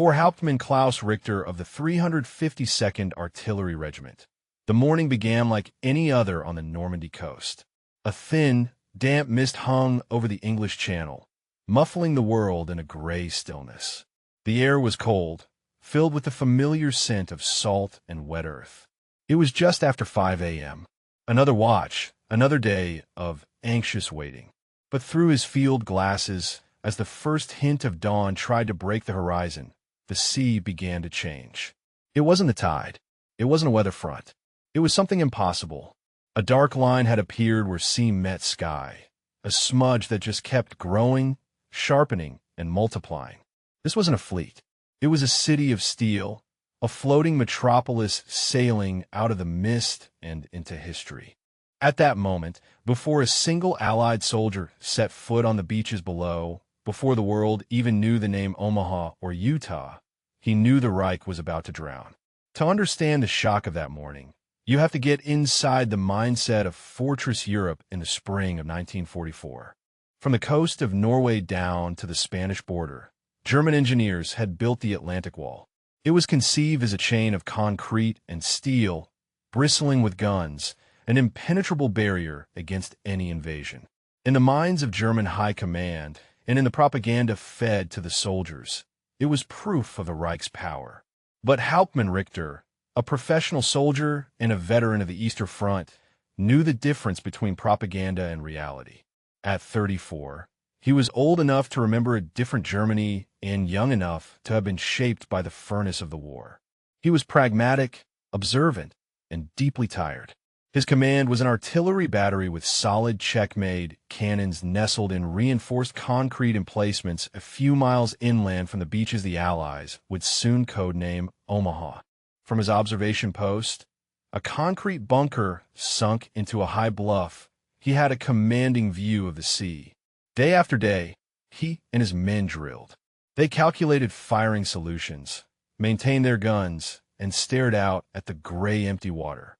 for Hauptmann Klaus Richter of the 352nd Artillery Regiment. The morning began like any other on the Normandy coast. A thin, damp mist hung over the English Channel, muffling the world in a gray stillness. The air was cold, filled with the familiar scent of salt and wet earth. It was just after 5 a.m. Another watch, another day of anxious waiting. But through his field glasses, as the first hint of dawn tried to break the horizon, the sea began to change. It wasn't the tide. It wasn't a weather front. It was something impossible. A dark line had appeared where sea met sky, a smudge that just kept growing, sharpening, and multiplying. This wasn't a fleet. It was a city of steel, a floating metropolis sailing out of the mist and into history. At that moment, before a single Allied soldier set foot on the beaches below, before the world even knew the name Omaha or Utah, he knew the Reich was about to drown. To understand the shock of that morning, you have to get inside the mindset of Fortress Europe in the spring of 1944. From the coast of Norway down to the Spanish border, German engineers had built the Atlantic Wall. It was conceived as a chain of concrete and steel, bristling with guns, an impenetrable barrier against any invasion. In the minds of German high command, and in the propaganda fed to the soldiers, it was proof of the Reich's power. But Hauptmann Richter, a professional soldier and a veteran of the Eastern Front, knew the difference between propaganda and reality. At 34, he was old enough to remember a different Germany and young enough to have been shaped by the furnace of the war. He was pragmatic, observant, and deeply tired. His command was an artillery battery with solid check-made cannons nestled in reinforced concrete emplacements a few miles inland from the beaches the Allies would soon codename Omaha. From his observation post, a concrete bunker sunk into a high bluff, he had a commanding view of the sea. Day after day, he and his men drilled. They calculated firing solutions, maintained their guns, and stared out at the gray empty water.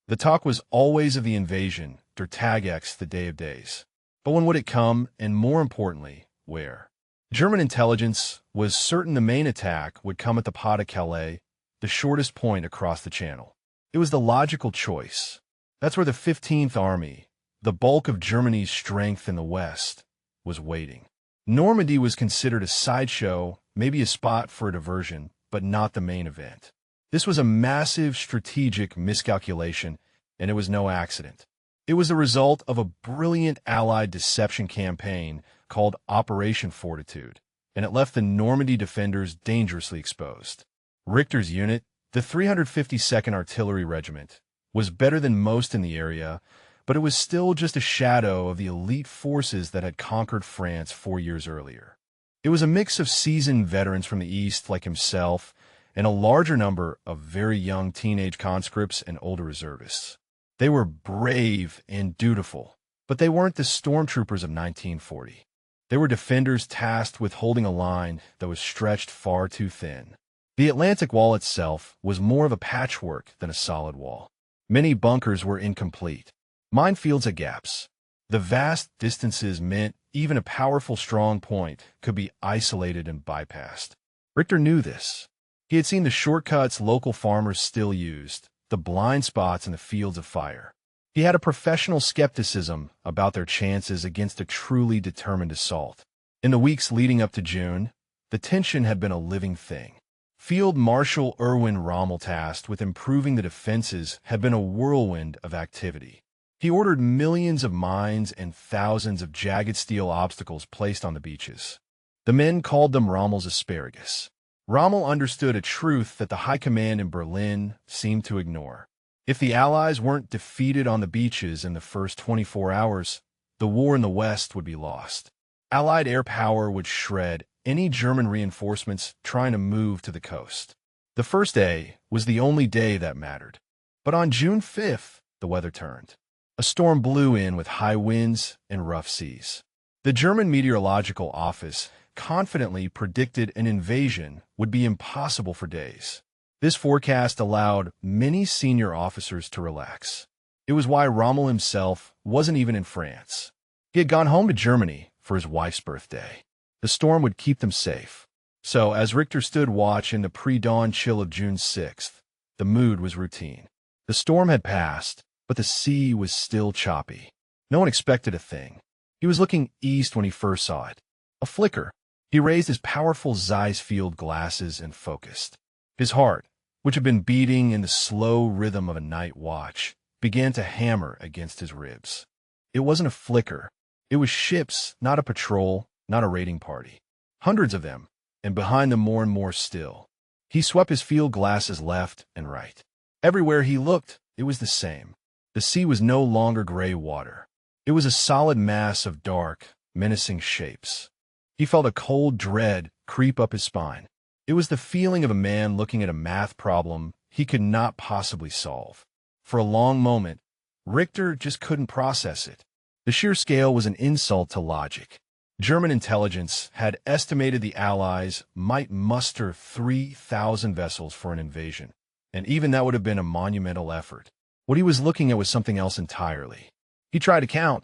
The talk was always of the invasion, der Tagex, the day of days. But when would it come, and more importantly, where? German intelligence was certain the main attack would come at the Pas de Calais, the shortest point across the Channel. It was the logical choice. That's where the 15th Army, the bulk of Germany's strength in the West, was waiting. Normandy was considered a sideshow, maybe a spot for a diversion, but not the main event. This was a massive strategic miscalculation, and it was no accident. It was the result of a brilliant Allied deception campaign called Operation Fortitude, and it left the Normandy defenders dangerously exposed. Richter's unit, the 352nd Artillery Regiment, was better than most in the area, but it was still just a shadow of the elite forces that had conquered France 4 years earlier. It was a mix of seasoned veterans from the East like himself and a larger number of very young teenage conscripts and older reservists. They were brave and dutiful, but they weren't the stormtroopers of 1940. They were defenders tasked with holding a line that was stretched far too thin. The Atlantic Wall itself was more of a patchwork than a solid wall. Many bunkers were incomplete, minefields at gaps. The vast distances meant even a powerful strong point could be isolated and bypassed. Richter knew this. He had seen the shortcuts local farmers still used, the blind spots in the fields of fire. He had a professional skepticism about their chances against a truly determined assault. In the weeks leading up to June, the tension had been a living thing. Field Marshal Erwin Rommel, tasked with improving the defenses, had been a whirlwind of activity. He ordered millions of mines and thousands of jagged steel obstacles placed on the beaches. The men called them Rommel's asparagus. Rommel understood a truth that the high command in Berlin seemed to ignore. If the Allies weren't defeated on the beaches in the first 24 hours, the war in the West would be lost. Allied air power would shred any German reinforcements trying to move to the coast. The first day was the only day that mattered. But on June 5th, the weather turned. A storm blew in with high winds and rough seas. The German Meteorological Office confidently predicted an invasion would be impossible for days. This forecast allowed many senior officers to relax. It was why Rommel himself wasn't even in France. He had gone home to Germany for his wife's birthday. The storm would keep them safe. So, as Richter stood watch in the pre-dawn chill of June 6th, the mood was routine. The storm had passed, but the sea was still choppy. No one expected a thing. He was looking east when he first saw it. A flicker. He raised his powerful Zeiss field glasses and focused. His heart, which had been beating in the slow rhythm of a night watch, began to hammer against his ribs. It wasn't a flicker. It was ships, not a patrol, not a raiding party. Hundreds of them, and behind them more and more still. He swept his field glasses left and right. Everywhere he looked, it was the same. The sea was no longer gray water. It was a solid mass of dark, menacing shapes. He felt a cold dread creep up his spine. It was the feeling of a man looking at a math problem he could not possibly solve. For a long moment, Richter just couldn't process it. The sheer scale was an insult to logic. German intelligence had estimated the Allies might muster 3,000 vessels for an invasion, and even that would have been a monumental effort. What he was looking at was something else entirely. He tried to count,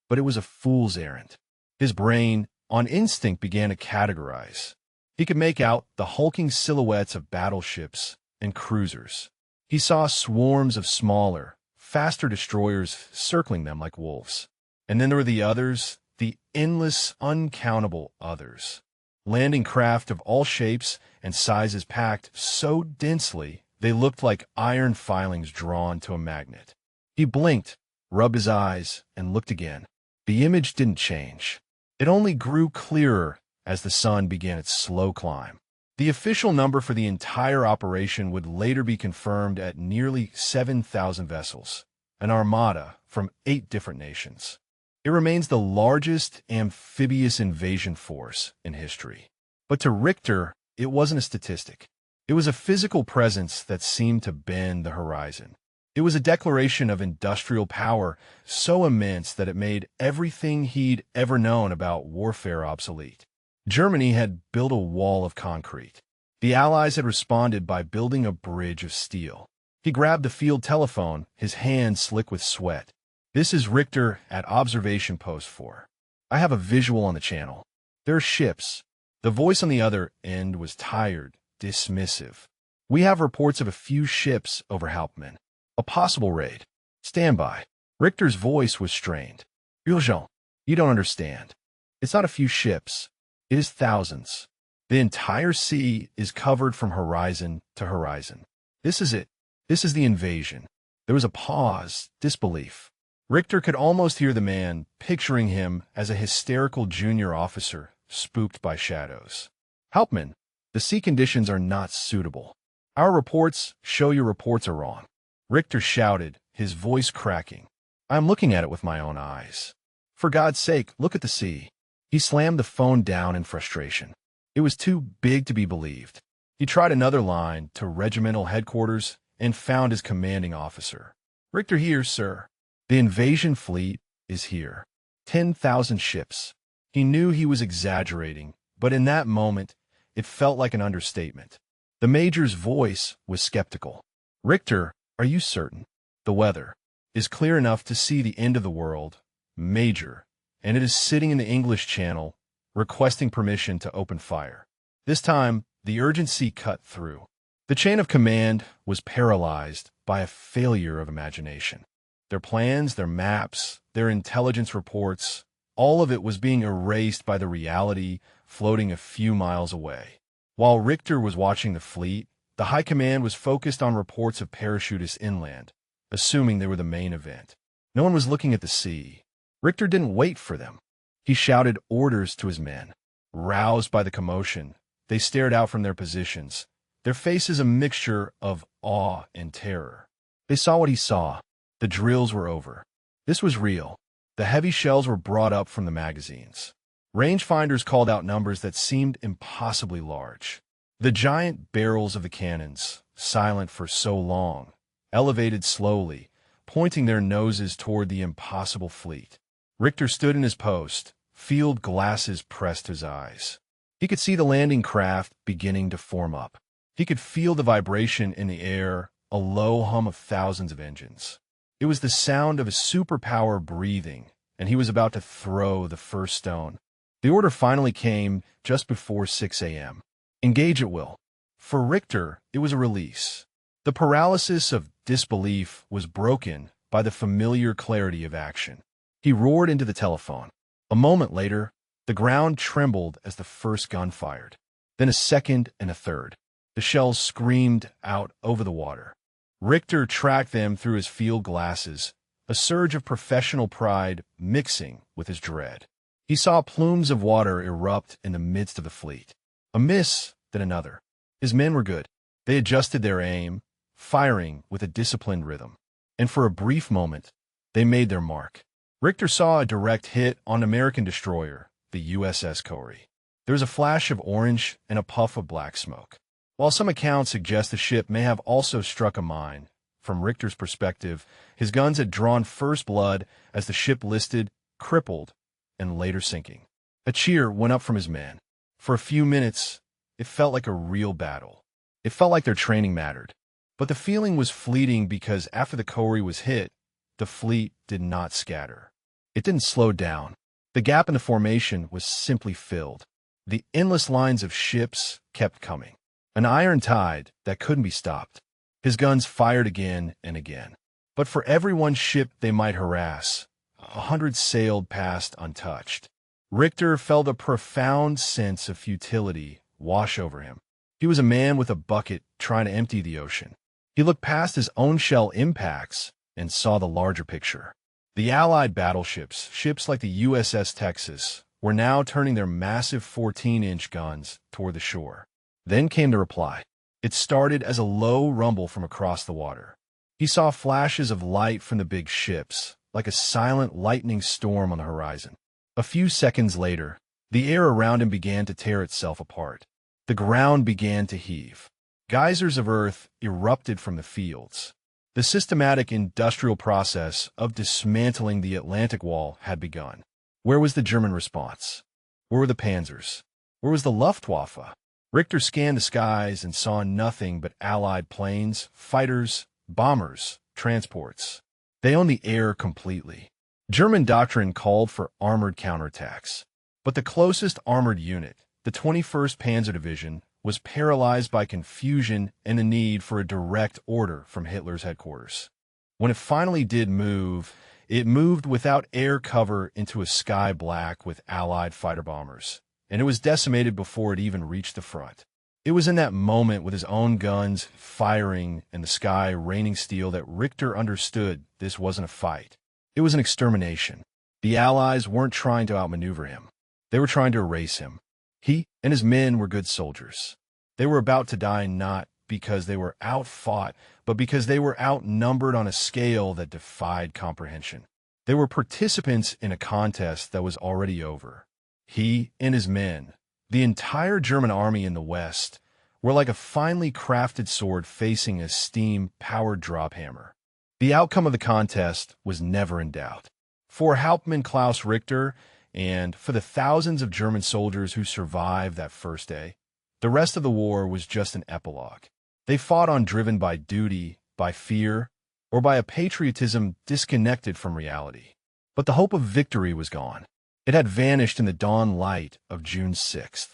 but it was a fool's errand. His brain, on instinct, began to categorize. He could make out the hulking silhouettes of battleships and cruisers. He saw swarms of smaller, faster destroyers circling them like wolves. And then there were the others, the endless, uncountable others. Landing craft of all shapes and sizes packed so densely they looked like iron filings drawn to a magnet. He blinked, rubbed his eyes, and looked again. The image didn't change. It only grew clearer as the sun began its slow climb. The official number for the entire operation would later be confirmed at nearly 7,000 vessels, an armada from 8 different nations. It remains the largest amphibious invasion force in history. But to Richter, it wasn't a statistic. It was a physical presence that seemed to bend the horizon. It was a declaration of industrial power so immense that it made everything he'd ever known about warfare obsolete. Germany had built a wall of concrete. The Allies had responded by building a bridge of steel. He grabbed the field telephone, his hands slick with sweat. "This is Richter at Observation Post 4. I have a visual on the channel. There are ships." The voice on the other end was tired, dismissive. "We have reports of a few ships over Hauptmann. A possible raid. Stand by." Richter's voice was strained. "Urgent. You don't understand. It's not a few ships. It is thousands. The entire sea is covered from horizon to horizon. This is it. This is the invasion." There was a pause, disbelief. Richter could almost hear the man, picturing him as a hysterical junior officer spooked by shadows. "Hauptmann, the sea conditions are not suitable. Our reports show your reports are wrong." Richter shouted, his voice cracking. "I am looking at it with my own eyes. For God's sake, look at the sea." He slammed the phone down in frustration. It was too big to be believed. He tried another line to regimental headquarters and found his commanding officer. "Richter here, sir. The invasion fleet is here. 10,000 ships." He knew he was exaggerating, but in that moment, it felt like an understatement. The major's voice was skeptical. "Richter, are you certain? The weather is clear enough to see the end of the world, Major, and it is sitting in the English Channel, requesting permission to open fire." This time, the urgency cut through. The chain of command was paralyzed by a failure of imagination. Their plans, their maps, their intelligence reports, all of it was being erased by the reality floating a few miles away. While Richter was watching the fleet, the high command was focused on reports of parachutists inland, assuming they were the main event. No one was looking at the sea. Richter didn't wait for them. He shouted orders to his men. Roused by the commotion, they stared out from their positions, their faces a mixture of awe and terror. They saw what he saw. The drills were over. This was real. The heavy shells were brought up from the magazines. Rangefinders called out numbers that seemed impossibly large. The giant barrels of the cannons, silent for so long, elevated slowly, pointing their noses toward the impossible fleet. Richter stood in his post, field glasses pressed his eyes. He could see the landing craft beginning to form up. He could feel the vibration in the air, a low hum of thousands of engines. It was the sound of a superpower breathing, and he was about to throw the first stone. The order finally came just before 6 a.m. Engage at will. For Richter, it was a release. The paralysis of disbelief was broken by the familiar clarity of action. He roared into the telephone. A moment later, the ground trembled as the first gun fired. Then a second and a third. The shells screamed out over the water. Richter tracked them through his field glasses, a surge of professional pride mixing with his dread. He saw plumes of water erupt in the midst of the fleet. A miss, then another. His men were good. They adjusted their aim, firing with a disciplined rhythm. And for a brief moment, they made their mark. Richter saw a direct hit on an American destroyer, the USS Corey. There was a flash of orange and a puff of black smoke. While some accounts suggest the ship may have also struck a mine, from Richter's perspective, his guns had drawn first blood as the ship listed, crippled, and later sinking. A cheer went up from his men. For a few minutes, it felt like a real battle. It felt like their training mattered. But the feeling was fleeting because after the Corey was hit, the fleet did not scatter. It didn't slow down. The gap in the formation was simply filled. The endless lines of ships kept coming. An iron tide that couldn't be stopped. His guns fired again and again. But for every one ship they might harass, 100 sailed past untouched. Richter felt a profound sense of futility wash over him. He was a man with a bucket trying to empty the ocean. He looked past his own shell impacts and saw the larger picture. The Allied battleships, ships like the USS Texas, were now turning their massive 14-inch guns toward the shore. Then came the reply. It started as a low rumble from across the water. He saw flashes of light from the big ships, like a silent lightning storm on the horizon. A few seconds later, the air around him began to tear itself apart. The ground began to heave. Geysers of earth erupted from the fields. The systematic industrial process of dismantling the Atlantic Wall had begun. Where was the German response? Where were the panzers? Where was the Luftwaffe? Richter scanned the skies and saw nothing but Allied planes, fighters, bombers, transports. They owned the air completely. German doctrine called for armored counterattacks. But the closest armored unit, the 21st Panzer Division, was paralyzed by confusion and the need for a direct order from Hitler's headquarters. When it finally did move, it moved without air cover into a sky black with Allied fighter bombers, and it was decimated before it even reached the front. It was in that moment, with his own guns firing and the sky raining steel, that Richter understood this wasn't a fight. It was an extermination. The Allies weren't trying to outmaneuver him. They were trying to erase him. He and his men were good soldiers. They were about to die not because they were outfought, but because they were outnumbered on a scale that defied comprehension. They were participants in a contest that was already over. He and his men, the entire German army in the West, were like a finely crafted sword facing a steam-powered drop hammer. The outcome of the contest was never in doubt. For Hauptmann Klaus Richter, and for the thousands of German soldiers who survived that first day, the rest of the war was just an epilogue. They fought on driven by duty, by fear, or by a patriotism disconnected from reality. But the hope of victory was gone. It had vanished in the dawn light of June 6th.